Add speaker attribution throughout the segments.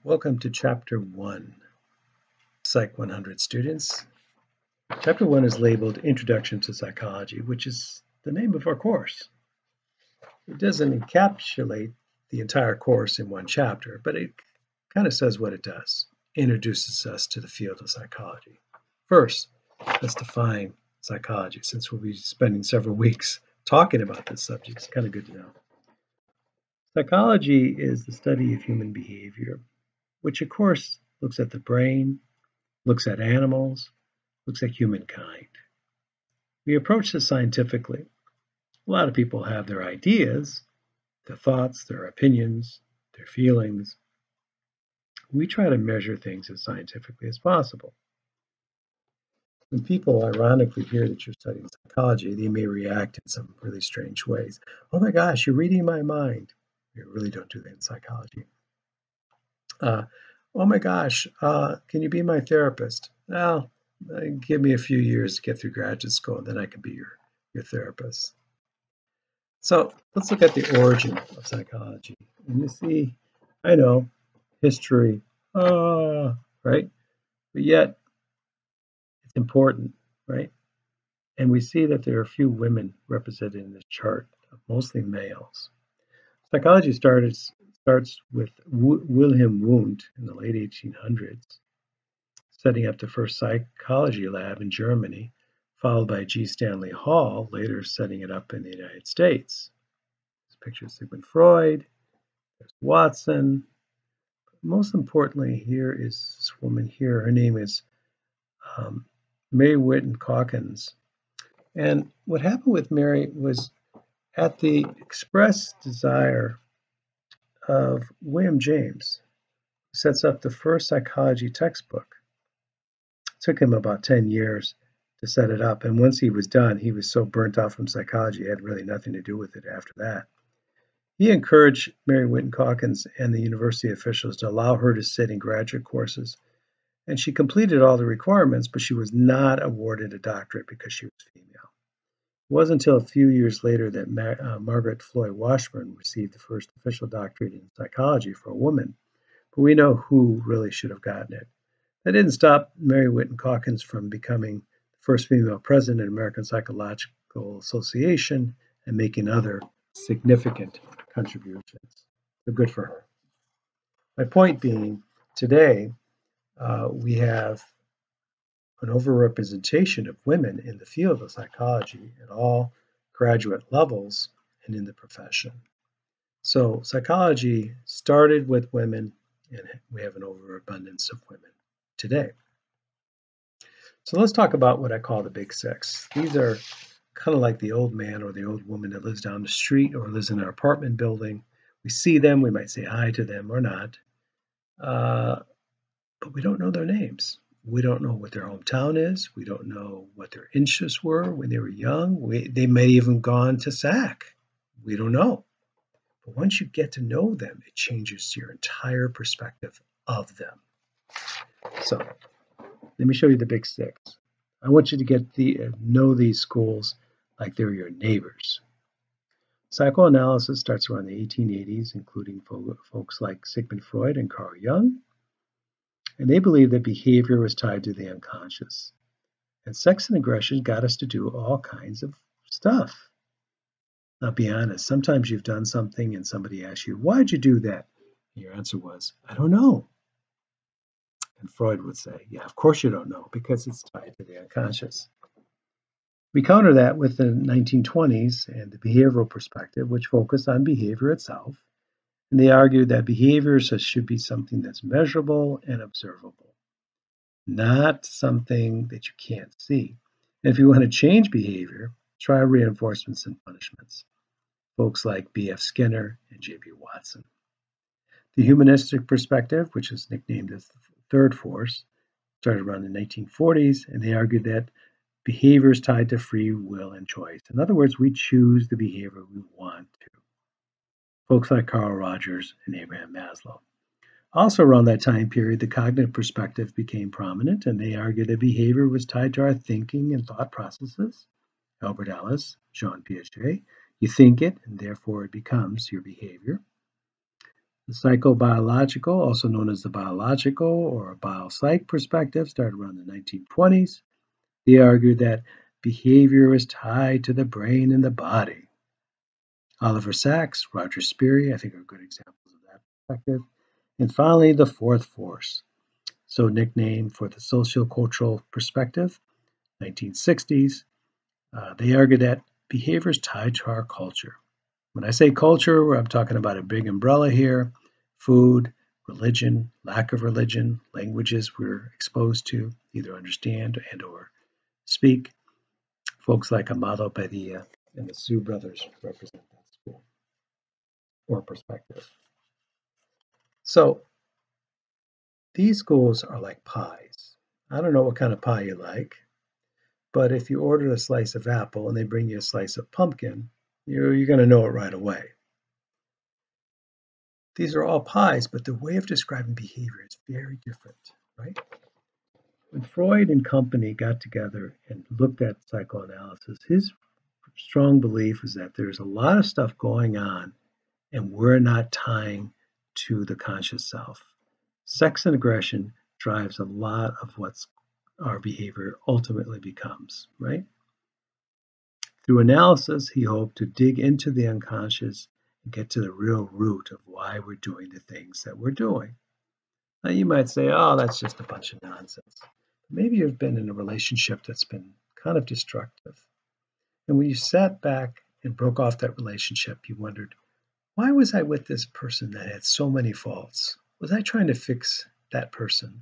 Speaker 1: Welcome to Chapter 1, Psych 100 students. Chapter 1 is labeled Introduction to Psychology, which is the name of our course. It doesn't encapsulate the entire course in one chapter, but it kind of says what it does. It introduces us to the field of psychology. First, let's define psychology, since we'll be spending several weeks talking about this subject. It's kind of good to know. Psychology is the study of human behavior, which of course looks at the brain, looks at animals, looks at humankind. We approach this scientifically. A lot of people have their ideas, their thoughts, their opinions, their feelings. We try to measure things as scientifically as possible. When people ironically hear that you're studying psychology, they may react in some really strange ways. Oh my gosh, you're reading my mind. You really don't do that in psychology. Oh my gosh, can you be my therapist? Well, give me a few years to get through graduate school, and then I can be your therapist. So let's look at the origin of psychology. And you see, I know, history, right? But yet, it's important, right? And we see that there are a few women represented in this chart, mostly males. Psychology starts with Wilhelm Wundt in the late 1800s, setting up the first psychology lab in Germany, followed by G. Stanley Hall, later setting it up in the United States. This picture of Sigmund Freud, there's Watson. Most importantly, here is this woman here. Her name is Mary Whitten Calkins. And what happened with Mary was, at the express desire of William James, who sets up the first psychology textbook. It took him about 10 years to set it up, and once he was done, he was so burnt out from psychology, he had really nothing to do with it after that. He encouraged Mary Whitten Calkins and the university officials to allow her to sit in graduate courses, and she completed all the requirements, but she was not awarded a doctorate because she was female. It wasn't until a few years later that Margaret Floyd Washburn received the first official doctorate in psychology for a woman, but we know who really should have gotten it. That didn't stop Mary Whitten Calkins from becoming the first female president of the American Psychological Association and making other significant contributions. So good for her. My point being, today we have an overrepresentation of women in the field of psychology at all graduate levels and in the profession. So psychology started with women, and we have an overabundance of women today. So let's talk about what I call the big six. These are kind of like the old man or the old woman that lives down the street or lives in an apartment building. We see them, we might say hi to them or not, but we don't know their names. We don't know what their hometown is. We don't know what their interests were when they were young. They may have even gone to SAC. We don't know. But once you get to know them, it changes your entire perspective of them. So let me show you the big six. I want you to get know these schools like they're your neighbors. Psychoanalysis starts around the 1880s, including folks like Sigmund Freud and Carl Jung. And they believed that behavior was tied to the unconscious. And sex and aggression got us to do all kinds of stuff. Now, be honest, sometimes you've done something and somebody asks you, why'd you do that? And your answer was, I don't know. And Freud would say, yeah, of course you don't know, because it's tied to the unconscious. We counter that with the 1920s and the behavioral perspective, which focused on behavior itself. And they argued that behavior should be something that's measurable and observable, not something that you can't see. And if you want to change behavior, try reinforcements and punishments. Folks like B.F. Skinner and J.B. Watson. The humanistic perspective, which is nicknamed as the third force, started around the 1940s, and they argued that behavior is tied to free will and choice. In other words, we choose the behavior we want to. Folks like Carl Rogers and Abraham Maslow. Also around that time period, the cognitive perspective became prominent, and they argued that behavior was tied to our thinking and thought processes. Albert Ellis, Jean Piaget. You think it, and therefore it becomes your behavior. The psychobiological, also known as the biological or biopsych perspective, started around the 1920s. They argued that behavior is tied to the brain and the body. Oliver Sacks, Roger Sperry, I think are good examples of that perspective. And finally, the fourth force, so nicknamed for the sociocultural perspective, 1960s. They argued that behavior is tied to our culture. When I say culture, I'm talking about a big umbrella here: food, religion, lack of religion, languages we're exposed to, either understand and or speak. Folks like Amado Padilla and the Sioux brothers represent that school or perspective. So these schools are like pies. I don't know what kind of pie you like, but if you order a slice of apple and they bring you a slice of pumpkin, you're going to know it right away. These are all pies, but the way of describing behavior is very different, right? When Freud and company got together and looked at psychoanalysis, his strong belief is that there's a lot of stuff going on and we're not tying to the conscious self. Sex and aggression drives a lot of what's our behavior ultimately becomes, right? Through analysis, he hoped to dig into the unconscious and get to the real root of why we're doing the things that we're doing. Now, you might say, oh, that's just a bunch of nonsense. Maybe you've been in a relationship that's been kind of destructive. And when you sat back and broke off that relationship, you wondered, why was I with this person that had so many faults? Was I trying to fix that person?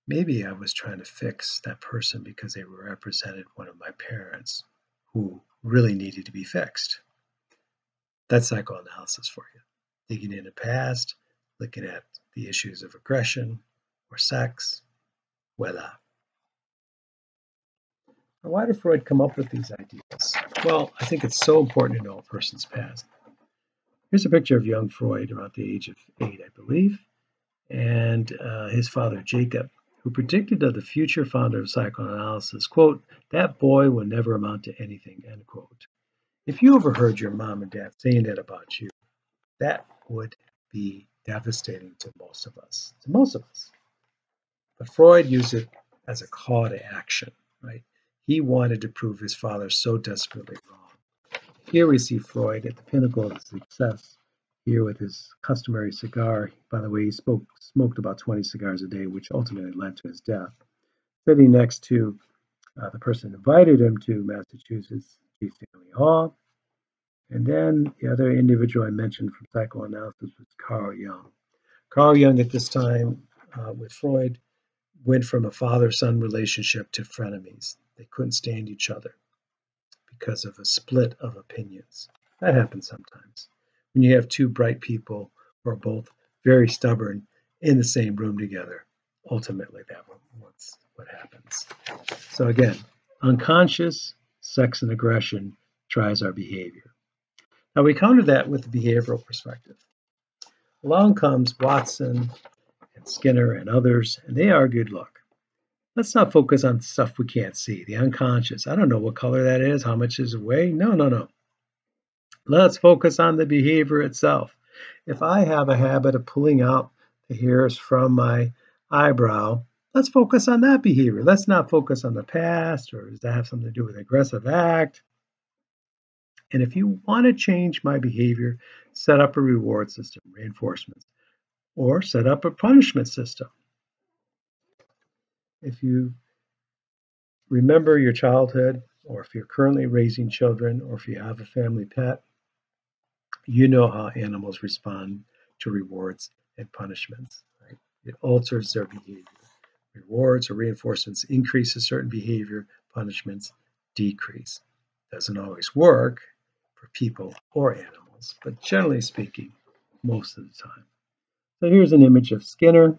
Speaker 1: Maybe I was trying to fix that person because they represented one of my parents who really needed to be fixed. That's psychoanalysis for you. Digging in the past, looking at the issues of aggression or sex, voila. Now, why did Freud come up with these ideas? Well, I think it's so important to know a person's past. Here's a picture of young Freud around the age of 8, I believe, and his father, Jacob, who predicted of the future founder of psychoanalysis, quote, "That boy will never amount to anything," end quote. If you overheard your mom and dad saying that about you, that would be devastating to most of us. But Freud used it as a call to action, right? He wanted to prove his father so desperately wrong. Here we see Freud at the pinnacle of his success, here with his customary cigar. By the way, he smoked about 20 cigars a day, which ultimately led to his death. Sitting next to the person who invited him to Massachusetts, G. Stanley Hall. And then the other individual I mentioned from psychoanalysis was Carl Jung. Carl Jung at this time with Freud went from a father-son relationship to frenemies. They couldn't stand each other because of a split of opinions. That happens sometimes. When you have two bright people who are both very stubborn in the same room together, ultimately that's what happens. So again, unconscious sex and aggression drives our behavior. Now we counter that with the behavioral perspective. Along comes Watson and Skinner and others, and they argued, look, let's not focus on stuff we can't see, the unconscious. I don't know what color that is, how much is away. No. Let's focus on the behavior itself. If I have a habit of pulling out the hairs from my eyebrow, let's focus on that behavior. Let's not focus on the past, or does that have something to do with an aggressive act? And if you want to change my behavior, set up a reward system, reinforcements, or set up a punishment system. If you remember your childhood, or if you're currently raising children, or if you have a family pet, you know how animals respond to rewards and punishments. Right? It alters their behavior. Rewards or reinforcements increase a certain behavior, punishments decrease. Doesn't always work for people or animals, but generally speaking, most of the time. So here's an image of Skinner,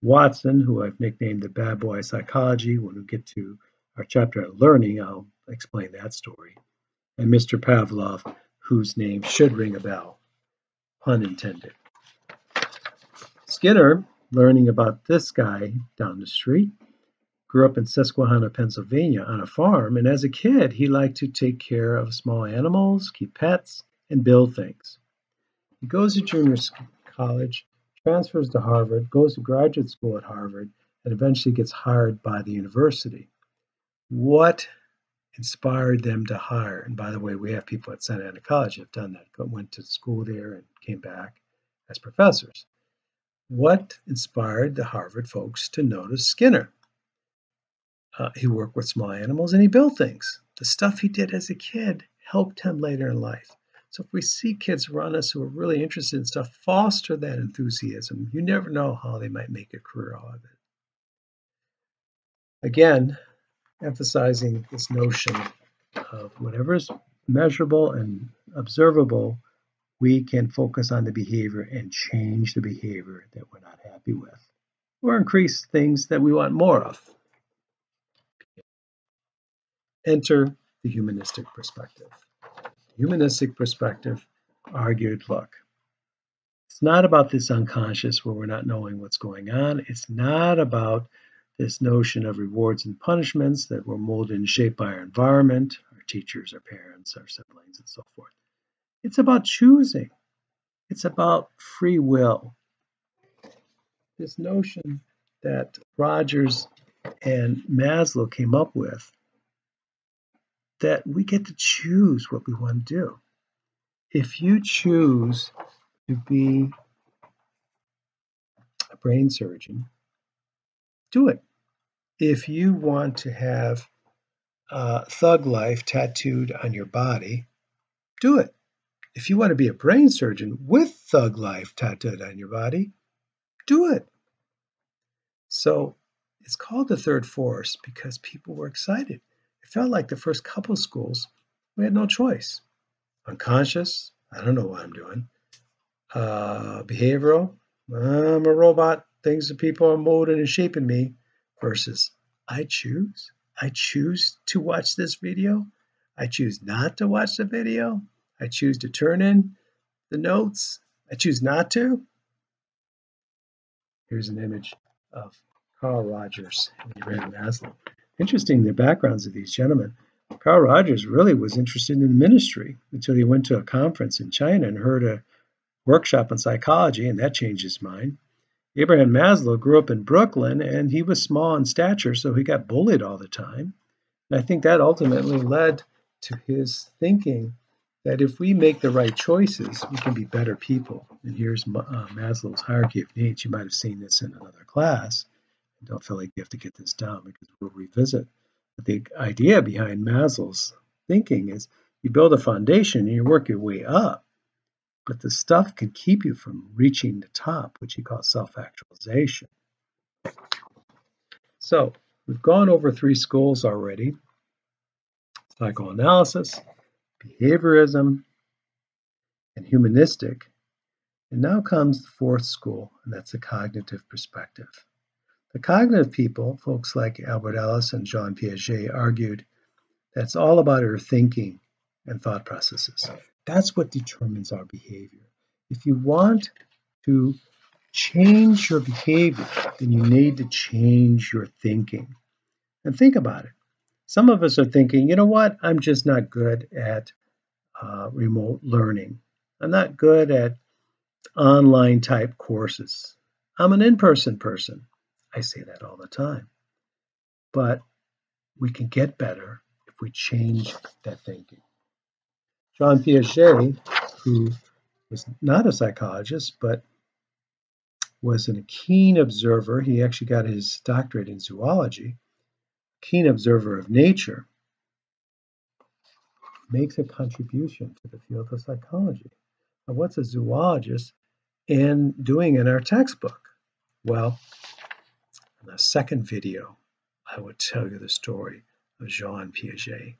Speaker 1: Watson, who I've nicknamed the bad boy psychology. When we get to our chapter on learning, I'll explain that story. And Mr. Pavlov, whose name should ring a bell, pun intended. Skinner, learning about this guy down the street, grew up in Susquehanna, Pennsylvania on a farm, and as a kid, he liked to take care of small animals, keep pets, and build things. He goes to junior college, transfers to Harvard, goes to graduate school at Harvard, and eventually gets hired by the university. What inspired them to hire? And by the way, we have people at Santa Ana College that have done that, went to school there and came back as professors. What inspired the Harvard folks to notice Skinner? He worked with small animals and he built things. The stuff he did as a kid helped him later in life. So if we see kids around us who are really interested in stuff, foster that enthusiasm. You never know how they might make a career out of it. Again, emphasizing this notion of whatever is measurable and observable, we can focus on the behavior and change the behavior that we're not happy with, or increase things that we want more of. Enter the humanistic perspective. Humanistic perspective argued, look, it's not about this unconscious where we're not knowing what's going on. It's not about this notion of rewards and punishments that we're molded and shaped by our environment, our teachers, our parents, our siblings, and so forth. It's about choosing. It's about free will. This notion that Rogers and Maslow came up with, that we get to choose what we want to do. If you choose to be a brain surgeon, do it. If you want to have thug life tattooed on your body, do it. If you want to be a brain surgeon with thug life tattooed on your body, do it. So it's called the third force because people were excited. It felt like the first couple of schools, we had no choice. Unconscious, I don't know what I'm doing. Behavioral, I'm a robot. Things that people are molding and shaping me. Versus, I choose. I choose to watch this video. I choose not to watch the video. I choose to turn in the notes. I choose not to. Here's an image of Carl Rogers and Abraham Maslow. Interesting, the backgrounds of these gentlemen. Carl Rogers really was interested in the ministry until he went to a conference in China and heard a workshop on psychology, and that changed his mind. Abraham Maslow grew up in Brooklyn, and he was small in stature, so he got bullied all the time. And I think that ultimately led to his thinking that if we make the right choices, we can be better people. And here's Maslow's hierarchy of needs. You might have seen this in another class. Don't feel like you have to get this down because we'll revisit. But the idea behind Maslow's thinking is you build a foundation and you work your way up. But the stuff can keep you from reaching the top, which he calls self-actualization. So we've gone over 3 schools already: psychoanalysis, behaviorism, and humanistic. And now comes the 4th school, and that's the cognitive perspective. The cognitive people, folks like Albert Ellis and Jean Piaget, argued that it's all about our thinking and thought processes. That's what determines our behavior. If you want to change your behavior, then you need to change your thinking. And think about it. Some of us are thinking, you know what, I'm just not good at remote learning. I'm not good at online type courses. I'm an in-person person. I say that all the time. But we can get better if we change that thinking. Jean Piaget, who was not a psychologist, but was a keen observer. He actually got his doctorate in zoology, keen observer of nature, makes a contribution to the field of psychology. Now, what's a zoologist doing in our textbook? Well, in the second video, I would tell you the story of Jean Piaget.